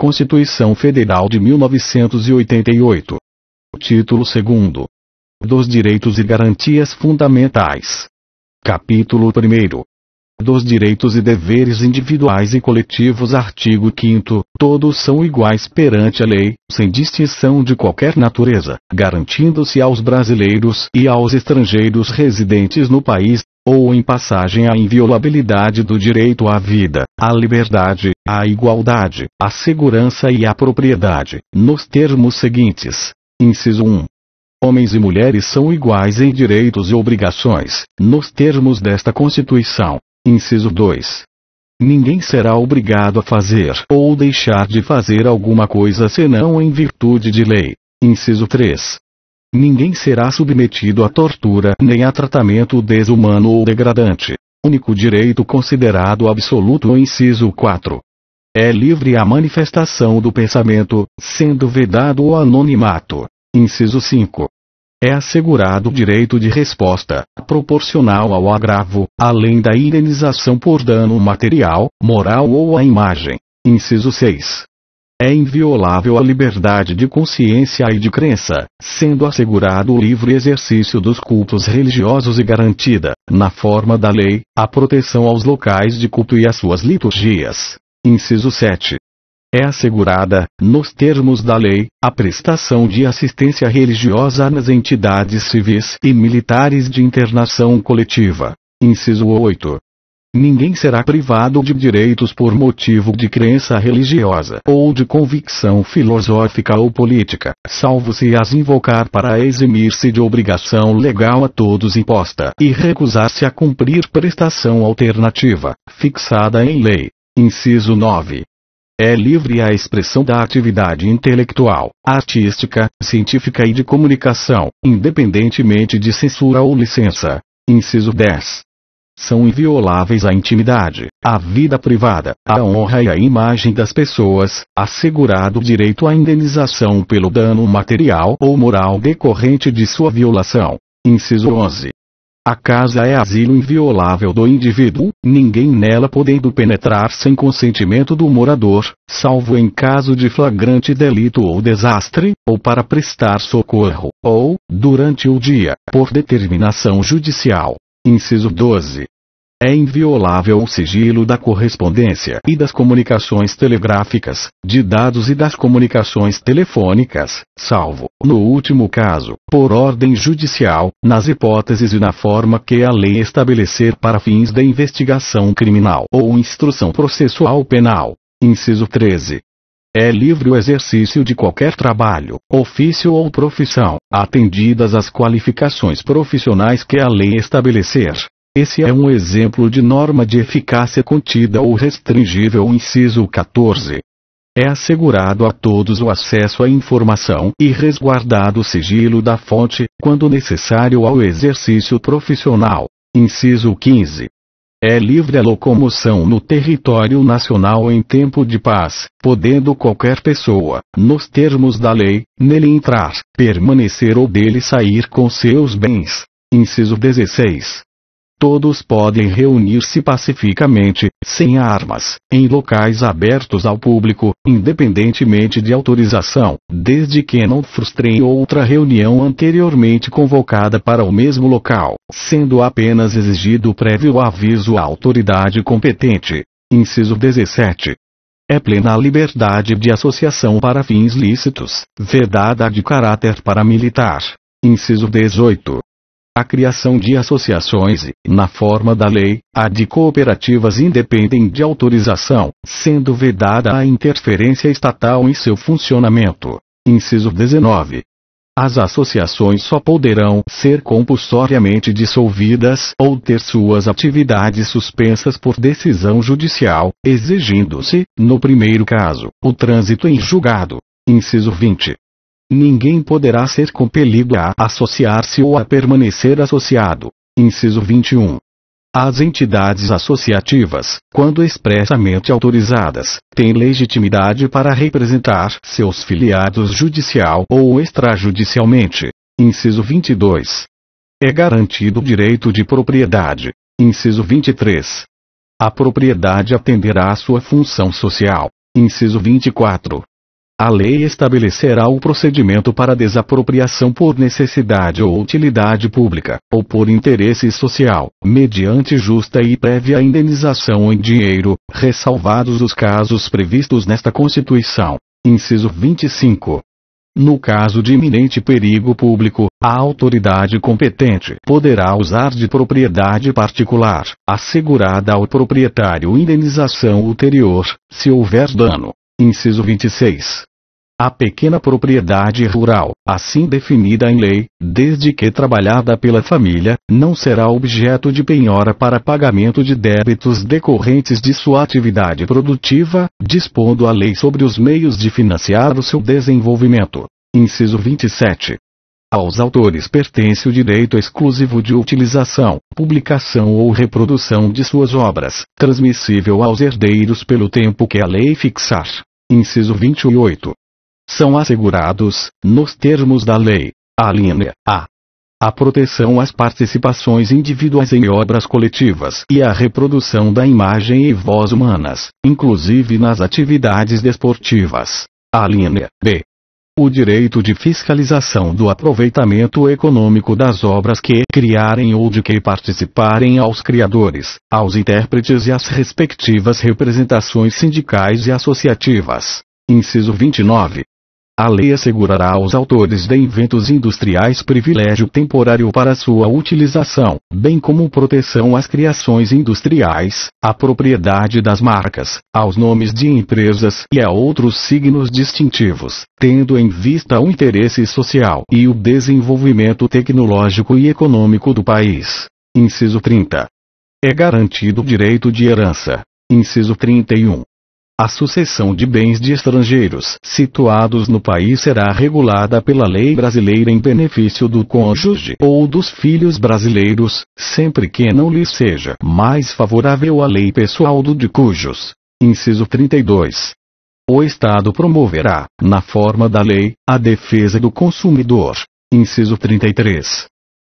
Constituição Federal de 1988. Título 2º. Dos Direitos e Garantias Fundamentais. Capítulo 1º. Dos direitos e deveres individuais e coletivos. Artigo 5º. Todos são iguais perante a lei, sem distinção de qualquer natureza, garantindo-se aos brasileiros e aos estrangeiros residentes no país, ou em passagem, a inviolabilidade do direito à vida, à liberdade, à igualdade, à segurança e à propriedade, nos termos seguintes. Inciso 1. Homens e mulheres são iguais em direitos e obrigações, nos termos desta Constituição. Inciso 2. Ninguém será obrigado a fazer ou deixar de fazer alguma coisa senão em virtude de lei. Inciso 3. Ninguém será submetido a tortura nem a tratamento desumano ou degradante. Único direito considerado absoluto. Inciso 4. É livre a manifestação do pensamento, sendo vedado o anonimato. Inciso 5. É assegurado o direito de resposta, proporcional ao agravo, além da indenização por dano material, moral ou à imagem. Inciso 6. É inviolável a liberdade de consciência e de crença, sendo assegurado o livre exercício dos cultos religiosos e garantida, na forma da lei, a proteção aos locais de culto e às suas liturgias. Inciso 7. É assegurada, nos termos da lei, a prestação de assistência religiosa nas entidades civis e militares de internação coletiva. Inciso 8. Ninguém será privado de direitos por motivo de crença religiosa ou de convicção filosófica ou política, salvo se as invocar para eximir-se de obrigação legal a todos imposta e recusar-se a cumprir prestação alternativa, fixada em lei. Inciso 9. É livre a expressão da atividade intelectual, artística, científica e de comunicação, independentemente de censura ou licença. Inciso 10. São invioláveis a intimidade, a vida privada, a honra e a imagem das pessoas, assegurado o direito à indenização pelo dano material ou moral decorrente de sua violação. Inciso 11. A casa é asilo inviolável do indivíduo, ninguém nela podendo penetrar sem consentimento do morador, salvo em caso de flagrante delito ou desastre, ou para prestar socorro, ou, durante o dia, por determinação judicial. Inciso 12. É inviolável o sigilo da correspondência e das comunicações telegráficas, de dados e das comunicações telefônicas, salvo, no último caso, por ordem judicial, nas hipóteses e na forma que a lei estabelecer para fins da investigação criminal ou instrução processual penal. Inciso 13. É livre o exercício de qualquer trabalho, ofício ou profissão, atendidas as qualificações profissionais que a lei estabelecer. Esse é um exemplo de norma de eficácia contida ou restringível. Inciso 14. É assegurado a todos o acesso à informação e resguardado o sigilo da fonte, quando necessário ao exercício profissional. Inciso 15. É livre a locomoção no território nacional em tempo de paz, podendo qualquer pessoa, nos termos da lei, nele entrar, permanecer ou dele sair com seus bens. Inciso 16. Todos podem reunir-se pacificamente, sem armas, em locais abertos ao público, independentemente de autorização, desde que não frustrem outra reunião anteriormente convocada para o mesmo local, sendo apenas exigido prévio aviso à autoridade competente. Inciso 17. É plena a liberdade de associação para fins lícitos, vedada a de caráter paramilitar. Inciso 18. A criação de associações e, na forma da lei, a de cooperativas independem de autorização, sendo vedada a interferência estatal em seu funcionamento. Inciso 19. As associações só poderão ser compulsoriamente dissolvidas ou ter suas atividades suspensas por decisão judicial, exigindo-se, no primeiro caso, o trânsito em julgado. Inciso 20. Ninguém poderá ser compelido a associar-se ou a permanecer associado. Inciso 21. As entidades associativas, quando expressamente autorizadas, têm legitimidade para representar seus filiados judicial ou extrajudicialmente. Inciso 22. É garantido o direito de propriedade. Inciso 23. A propriedade atenderá à sua função social. Inciso 24. A lei estabelecerá o procedimento para desapropriação por necessidade ou utilidade pública, ou por interesse social, mediante justa e prévia indenização em dinheiro, ressalvados os casos previstos nesta Constituição. Inciso 25. No caso de iminente perigo público, a autoridade competente poderá usar de propriedade particular, assegurada ao proprietário indenização ulterior, se houver dano. Inciso 26. A pequena propriedade rural, assim definida em lei, desde que trabalhada pela família, não será objeto de penhora para pagamento de débitos decorrentes de sua atividade produtiva, dispondo a lei sobre os meios de financiar o seu desenvolvimento. Inciso 27. Aos autores pertence o direito exclusivo de utilização, publicação ou reprodução de suas obras, transmissível aos herdeiros pelo tempo que a lei fixar. Inciso 28. São assegurados, nos termos da lei, alínea A, a proteção às participações individuais em obras coletivas e a reprodução da imagem e voz humanas, inclusive nas atividades desportivas. Alínea B. O direito de fiscalização do aproveitamento econômico das obras que criarem ou de que participarem aos criadores, aos intérpretes e às respectivas representações sindicais e associativas. Inciso 29. A lei assegurará aos autores de inventos industriais privilégio temporário para sua utilização, bem como proteção às criações industriais, à propriedade das marcas, aos nomes de empresas e a outros signos distintivos, tendo em vista o interesse social e o desenvolvimento tecnológico e econômico do país. Inciso 30. É garantido o direito de herança. Inciso 31. A sucessão de bens de estrangeiros situados no país será regulada pela lei brasileira em benefício do cônjuge ou dos filhos brasileiros, sempre que não lhes seja mais favorável a lei pessoal do de cujos. Inciso 32. O Estado promoverá, na forma da lei, a defesa do consumidor. Inciso 33.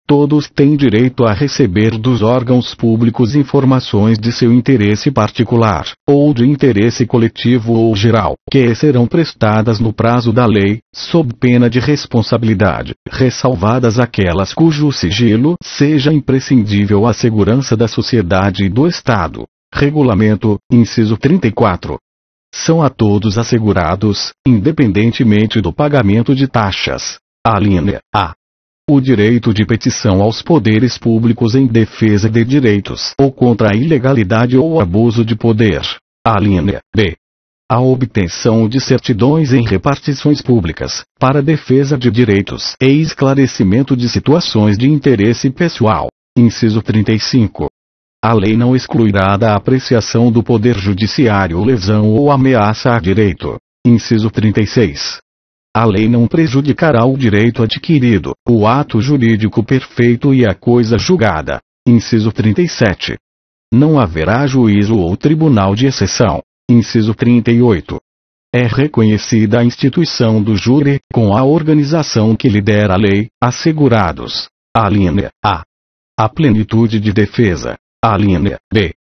Todos têm direito a receber dos órgãos públicos informações de seu interesse particular, ou de interesse coletivo ou geral, que serão prestadas no prazo da lei, sob pena de responsabilidade, ressalvadas aquelas cujo sigilo seja imprescindível à segurança da sociedade e do Estado. Regulamento, inciso 34. São a todos assegurados, independentemente do pagamento de taxas. Alínea A. O direito de petição aos poderes públicos em defesa de direitos ou contra a ilegalidade ou abuso de poder. Alínea B. A obtenção de certidões em repartições públicas, para defesa de direitos e esclarecimento de situações de interesse pessoal. Inciso 35. A lei não excluirá da apreciação do Poder Judiciário lesão ou ameaça a direito. Inciso 36. A lei não prejudicará o direito adquirido, o ato jurídico perfeito e a coisa julgada. Inciso 37. Não haverá juízo ou tribunal de exceção. Inciso 38. É reconhecida a instituição do júri, com a organização que lhe der a lei, assegurados. Alínea A. A plenitude de defesa. Alínea B.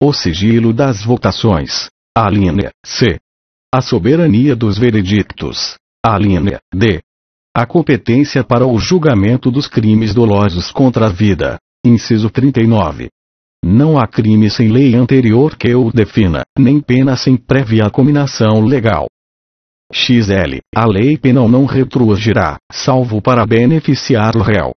O sigilo das votações. Alínea C. A soberania dos veredictos. Alínea D. A competência para o julgamento dos crimes dolosos contra a vida. Inciso 39. Não há crime sem lei anterior que o defina, nem pena sem prévia cominação legal. XL. A lei penal não retroagirá, salvo para beneficiar o réu.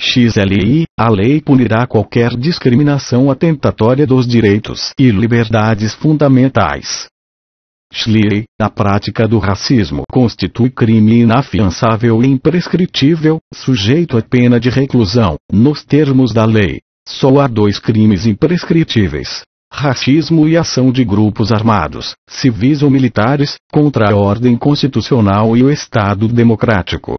XLI. A lei punirá qualquer discriminação atentatória dos direitos e liberdades fundamentais. XLI. A prática do racismo constitui crime inafiançável e imprescritível, sujeito a pena de reclusão, nos termos da lei. Só há dois crimes imprescritíveis: racismo e ação de grupos armados, civis ou militares, contra a ordem constitucional e o Estado democrático.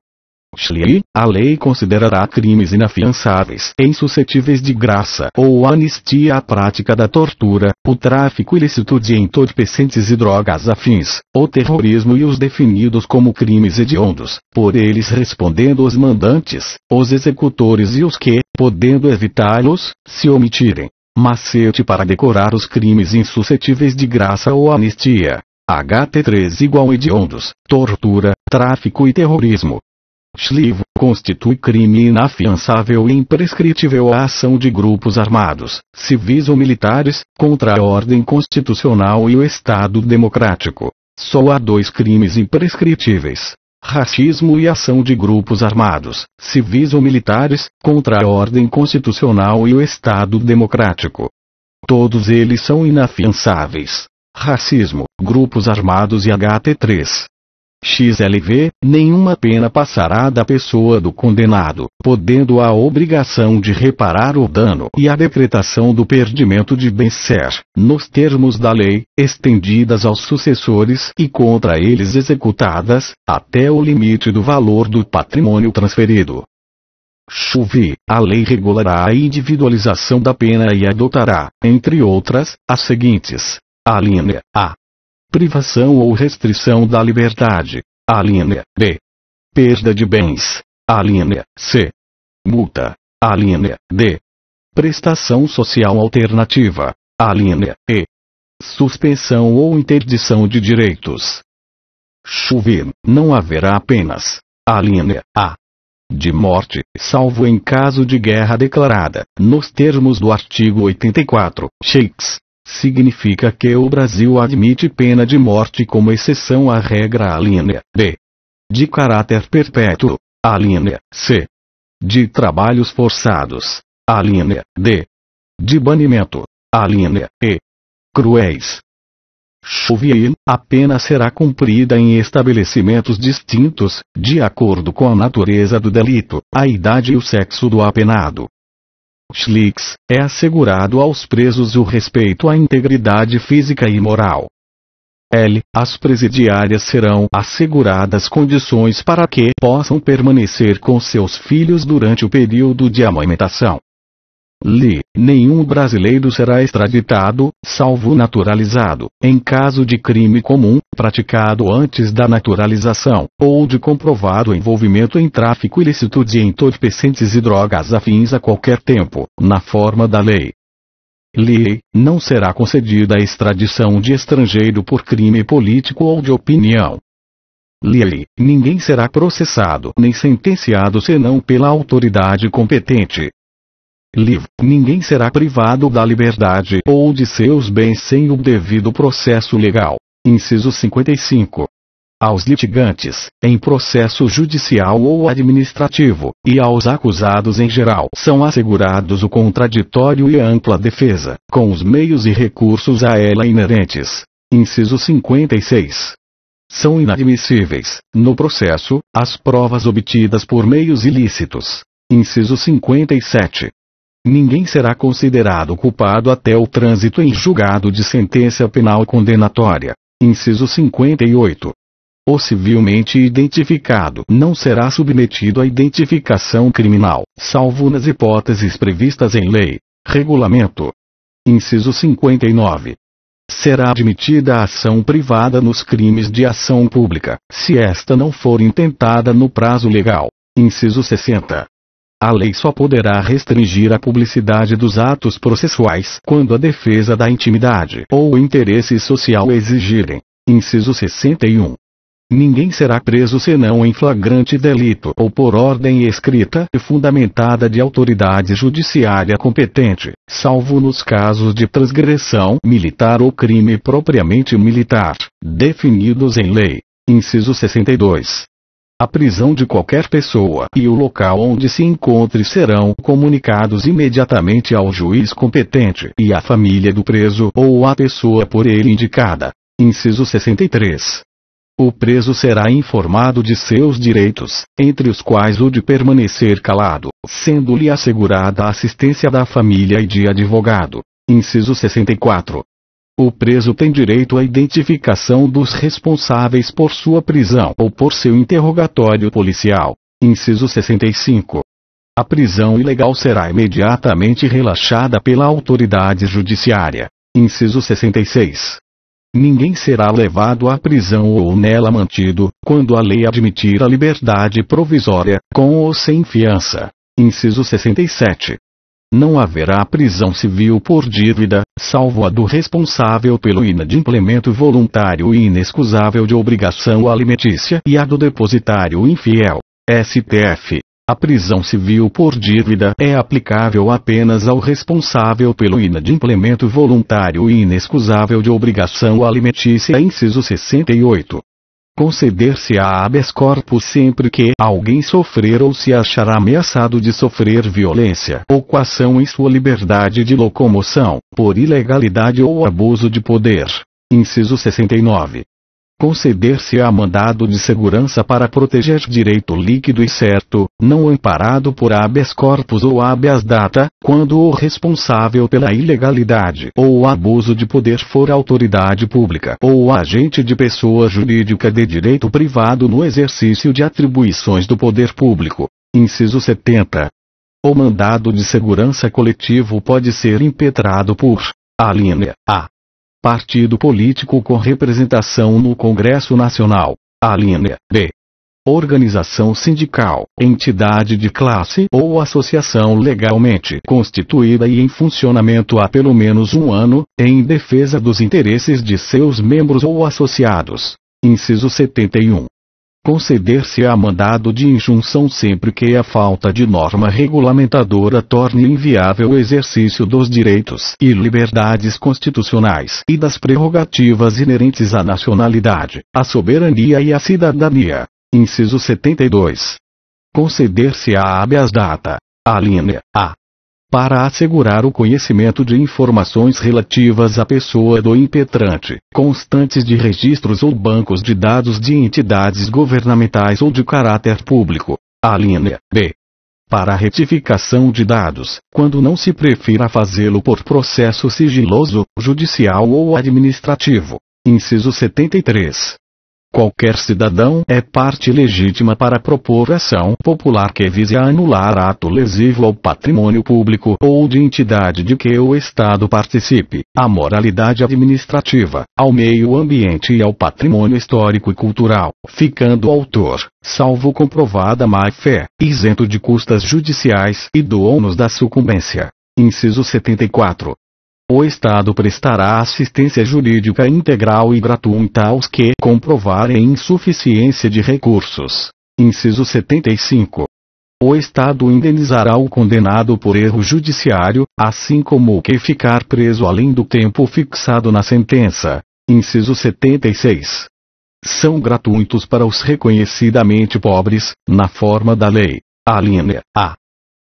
XLI. A lei considerará crimes inafiançáveis e insuscetíveis de graça ou anistia a prática da tortura, o tráfico ilícito de entorpecentes e drogas afins, o terrorismo e os definidos como crimes hediondos, por eles respondendo os mandantes, os executores e os que, podendo evitá-los, se omitirem. Macete para decorar os crimes insuscetíveis de graça ou anistia. HT3 igual hediondos, tortura, tráfico e terrorismo. Livro constitui crime inafiançável e imprescritível a ação de grupos armados, civis ou militares, contra a ordem constitucional e o Estado democrático. Só há dois crimes imprescritíveis: racismo e ação de grupos armados, civis ou militares, contra a ordem constitucional e o Estado democrático. Todos eles são inafiançáveis. Racismo, grupos armados e HT3. XLV, nenhuma pena passará da pessoa do condenado, podendo a obrigação de reparar o dano e a decretação do perdimento de bens ser, nos termos da lei, estendidas aos sucessores e contra eles executadas, até o limite do valor do patrimônio transferido. Chuvi, a lei regulará a individualização da pena e adotará, entre outras, as seguintes. Alínea A. Privação ou restrição da liberdade. Alínea B. Perda de bens. Alínea C. Multa. Alínea D. Prestação social alternativa. Alínea E. Suspensão ou interdição de direitos. Chuvi, não haverá penas. Alínea A. De morte, salvo em caso de guerra declarada, nos termos do artigo 84, Shakes. Significa que o Brasil admite pena de morte como exceção à regra. Alínea B. De caráter perpétuo. Alínea C. De trabalhos forçados. Alínea D. De banimento. Alínea E. Cruéis. Chuvier, a pena será cumprida em estabelecimentos distintos, de acordo com a natureza do delito, a idade e o sexo do apenado. Schlix, é assegurado aos presos o respeito à integridade física e moral. L. As presidiárias serão asseguradas condições para que possam permanecer com seus filhos durante o período de amamentação. Li. Nenhum brasileiro será extraditado, salvo naturalizado, em caso de crime comum, praticado antes da naturalização, ou de comprovado envolvimento em tráfico ilícito de entorpecentes e drogas afins a qualquer tempo, na forma da lei. Li. Não será concedida a extradição de estrangeiro por crime político ou de opinião. Li. Ninguém será processado nem sentenciado senão pela autoridade competente. Livro. Ninguém será privado da liberdade ou de seus bens sem o devido processo legal. Inciso 55. Aos litigantes, em processo judicial ou administrativo, e aos acusados em geral, são assegurados o contraditório e ampla defesa, com os meios e recursos a ela inerentes. Inciso 56. São inadmissíveis, no processo, as provas obtidas por meios ilícitos. Inciso 57. Ninguém será considerado culpado até o trânsito em julgado de sentença penal condenatória. Inciso 58. O civilmente identificado não será submetido à identificação criminal, salvo nas hipóteses previstas em lei, regulamento. Inciso 59. Será admitida a ação privada nos crimes de ação pública, se esta não for intentada no prazo legal. Inciso 60. A lei só poderá restringir a publicidade dos atos processuais quando a defesa da intimidade ou o interesse social exigirem. Inciso 61. Ninguém será preso senão em flagrante delito ou por ordem escrita e fundamentada de autoridade judiciária competente, salvo nos casos de transgressão militar ou crime propriamente militar, definidos em lei. Inciso 62. A prisão de qualquer pessoa e o local onde se encontre serão comunicados imediatamente ao juiz competente e à família do preso ou à pessoa por ele indicada. Inciso 63. O preso será informado de seus direitos, entre os quais o de permanecer calado, sendo-lhe assegurada a assistência da família e de advogado. Inciso 64. O preso tem direito à identificação dos responsáveis por sua prisão ou por seu interrogatório policial. Inciso 65. A prisão ilegal será imediatamente relaxada pela autoridade judiciária. Inciso 66. Ninguém será levado à prisão ou nela mantido, quando a lei admitir a liberdade provisória, com ou sem fiança. Inciso 67. não haverá prisão civil por dívida, salvo a do responsável pelo inadimplemento voluntário e inexcusável de obrigação alimentícia e a do depositário infiel. STF. A prisão civil por dívida é aplicável apenas ao responsável pelo inadimplemento voluntário e inexcusável de obrigação alimentícia. Inciso 68. Conceder-se-á habeas corpus sempre que alguém sofrer ou se achar ameaçado de sofrer violência ou coação em sua liberdade de locomoção, por ilegalidade ou abuso de poder. Inciso 69. Conceder-se-á mandado de segurança para proteger direito líquido e certo, não amparado por habeas corpus ou habeas data, quando o responsável pela ilegalidade ou abuso de poder for autoridade pública ou agente de pessoa jurídica de direito privado no exercício de atribuições do poder público. Inciso 70. O mandado de segurança coletivo pode ser impetrado por: alínea A. Partido político com representação no Congresso Nacional. Alínea B. Organização sindical, entidade de classe ou associação legalmente constituída e em funcionamento há pelo menos um ano, em defesa dos interesses de seus membros ou associados. Inciso 71. Conceder-se-á mandado de injunção sempre que a falta de norma regulamentadora torne inviável o exercício dos direitos e liberdades constitucionais e das prerrogativas inerentes à nacionalidade, à soberania e à cidadania. Inciso 72. Conceder-se-á habeas data. Alínea A. Para assegurar o conhecimento de informações relativas à pessoa do impetrante, constantes de registros ou bancos de dados de entidades governamentais ou de caráter público. Alínea B. Para a retificação de dados, quando não se prefira fazê-lo por processo sigiloso, judicial ou administrativo. Inciso 73. Qualquer cidadão é parte legítima para propor ação popular que vise a anular ato lesivo ao patrimônio público ou de entidade de que o Estado participe, à moralidade administrativa, ao meio ambiente e ao patrimônio histórico e cultural, ficando o autor, salvo comprovada má-fé, isento de custas judiciais e do ônus da sucumbência. Inciso 74. O Estado prestará assistência jurídica integral e gratuita aos que comprovarem insuficiência de recursos. Inciso 75. O Estado indenizará o condenado por erro judiciário, assim como o que ficar preso além do tempo fixado na sentença. Inciso 76. São gratuitos para os reconhecidamente pobres, na forma da lei. Alínea A.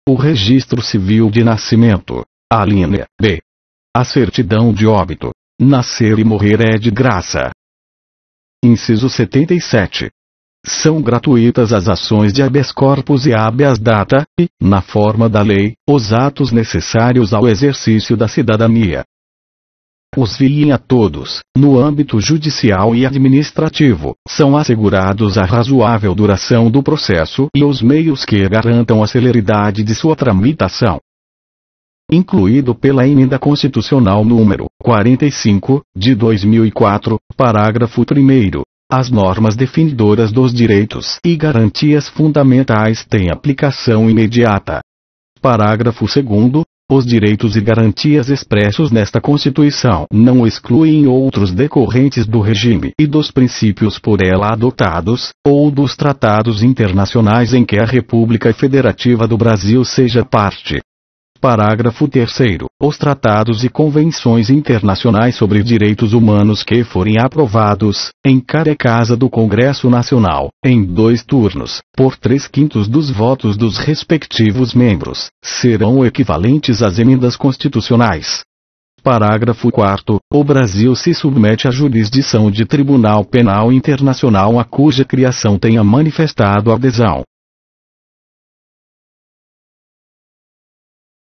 O registro civil de nascimento. Alínea B. A certidão de óbito. Nascer e morrer é de graça. Inciso 77. São gratuitas as ações de habeas corpus e habeas data, e, na forma da lei, os atos necessários ao exercício da cidadania. Os viem a todos, no âmbito judicial e administrativo, são assegurados a razoável duração do processo e os meios que garantam a celeridade de sua tramitação. Incluído pela Emenda Constitucional número 45, de 2004, parágrafo 1º, as normas definidoras dos direitos e garantias fundamentais têm aplicação imediata. Parágrafo 2º, os direitos e garantias expressos nesta Constituição não excluem outros decorrentes do regime e dos princípios por ela adotados, ou dos tratados internacionais em que a República Federativa do Brasil seja parte. Parágrafo 3º. Os tratados e convenções internacionais sobre direitos humanos que forem aprovados, em cada casa do Congresso Nacional, em 2 turnos, por 3/5 dos votos dos respectivos membros, serão equivalentes às emendas constitucionais. Parágrafo 4º. O Brasil se submete à jurisdição de Tribunal Penal Internacional a cuja criação tenha manifestado adesão.